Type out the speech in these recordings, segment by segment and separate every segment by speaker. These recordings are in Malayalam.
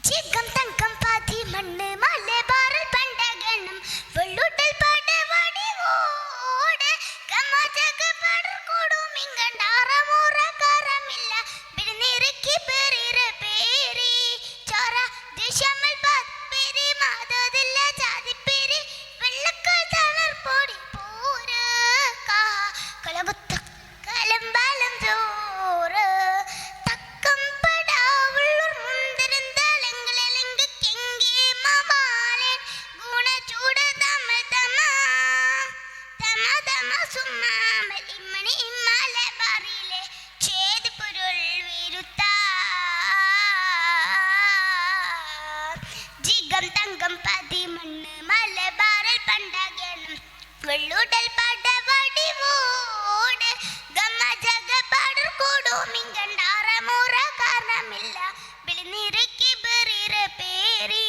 Speaker 1: ചിഗം തങ്കം പാതി മണ്ണ് മലബാറിൽ പണ്ടകണം വെള്ളുടൽ പടവടിവോട് ഗമജക പടർ കൊടുമിങ്കണ്ടാറമൂറ കരമില്ല ബിരുനിരക്കി പെരിര പേരി ചോര ദേശമൽ പത്പേരി മാതോദില്ല ജാതിപ്പേരി വെള്ളക്കാൽ തളർ പൊടി പൂര കലകുത്ത കലമ്പാലം ചോറ് തങ്കം പതി മണ്ണ് മലബാറിൽ പണ്ടകണം വെള്ളുടൽ പടവടിവോട് ഗമജക പടർ കൊടുമിങ്കണ്ടാറമൂറ കാരണമില്ല ബിളിനിരക്കി ബെറിര പേരി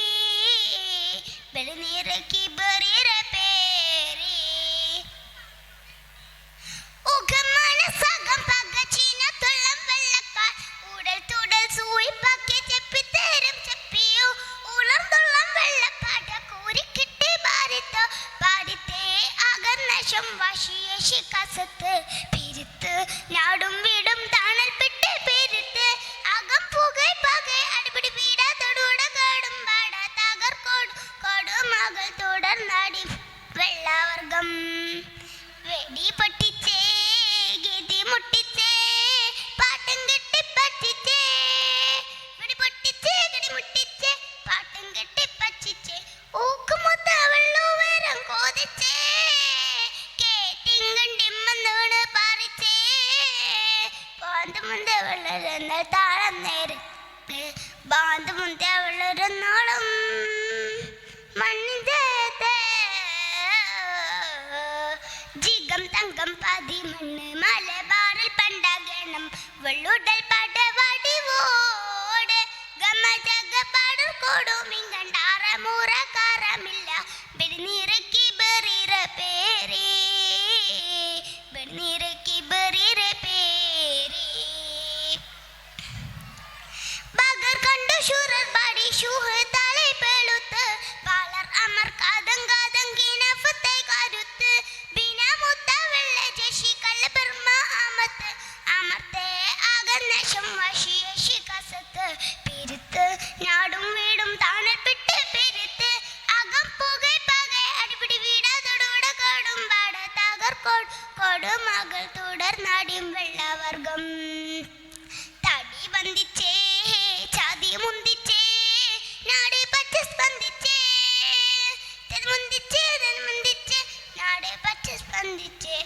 Speaker 1: ബിളിനിരക്കി ബെറിര പേരി ഉഗമന സകം പകചീന തുള്ളം വെള്ളക്കാൽ ഉടൽ തുടൽ സൂയിപ്പാക്കി ചെപ്പിത്തേരും ചെപ്പിയോ ഉളർന്നുള്ളം വെള്ളപ്പാട കൂരിക്കിട്ടി ഭാരത്ത് പാടിത്തേ അകന്നശം വശിയ ശിഖസത്ത് പിരുത്ത് നാടും വീടും താണൽപ്പെട്ട് പേരിട്ട് അകം പുകை പകை അടിപിടി പീഡ തൊടുട കാടും പാട തകർക്കോട് കൊടുമകൾ തുടർന്നാടി വെള്ളവർഗം വെടി പൊട്ടിച്ചേ ഗതി മുട്ടിച്ചേ പാട്ടും കെട്ടി പറ്റിച്ചേ വെടി പൊട്ടിച്ചേ ഗടി മുട്ടിച്ചേ പാട്ടും കെട്ടി പറ്റിച്ചേ ഊക്കുമൊത്ത വെള്ളുവരം കോതിച്ചേ കേട്ടിങ്കണ്ടിമ്മന്നോട് പാറിച്ചേ ബാന്തുമുന്ത വെള്ളരുന്ന താളം നേരത്ത് ബാന്തുമുന്ത വെള്ളരുന്നോളം മണ്ണിന്റെ ജിഗം തങ്കം പാതി മണ്ണ് മലബാറിൽ പണ്ടകണം വെള്ളുടൽ പടവടിവോട് ഗമജക പടർ കൊടുമിങ്കണ്ടാറമൂറ കാരമില്ല ബിരുനിരക്കി ബെറിര പേരി ബിരുനിരക്കി ബെറിര പേരി ബഗർ കണ്ടു ശൂരർ ബാടി ശൂഹ തലൈ പെളുത്ത് പാലർ അമർ കാതങ്കാതങ്കിനഫത്തെ കരുത്ത് ബിനമുത്ത വെള്ള ജശി കല്ല ബർമ അമത്ത് അമർത്തെ അകന്നശം വശിയ ശിഖസത്ത് പിരുത്ത് നാടും വീടും താണൽപ്പെട്ട് പെരുത്ത് അകം പുകை പകை അടിപിടി വീട തൊടുട കാടും പാട തകർക്കോട് കൊടുമകൾ തുടർന്നാടിയും വെള്ളവർഗം തടി ബന്ധിച്ചേ ചാതി മുന്തിച്ചേ നാട് പച്ച സ്പന്ദിച്ചേ മുന്തിച്ചേ മുന്തിച്ചേ നാട് പച്ച സ്പന്ദിച്ചേ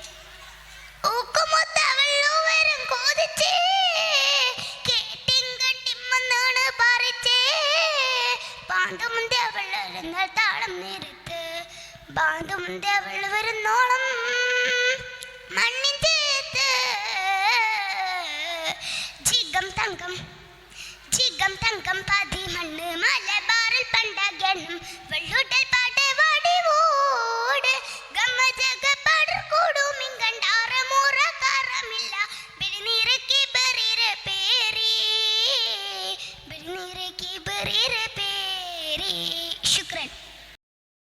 Speaker 1: ഊക്കുമൊത്ത വെള്ളുവരം കോതിച്ചേ കേട്ടിങ്കണ്ടിമ്മന്നാണ് പാറിച്ചേ ബാന്തുമുന്ത വെള്ളരുന്ന താളം നേരത്ത് ബാന്തുമുന്ത വെള്ളുവരുന്നോളം മണ്ണിന്റെ ജിഗം തങ്കം പാതി മണ്ണ് മലബാറിൽ പണ്ടകണം വെള്ളുടൽ പടവടിവോട് ഗമജക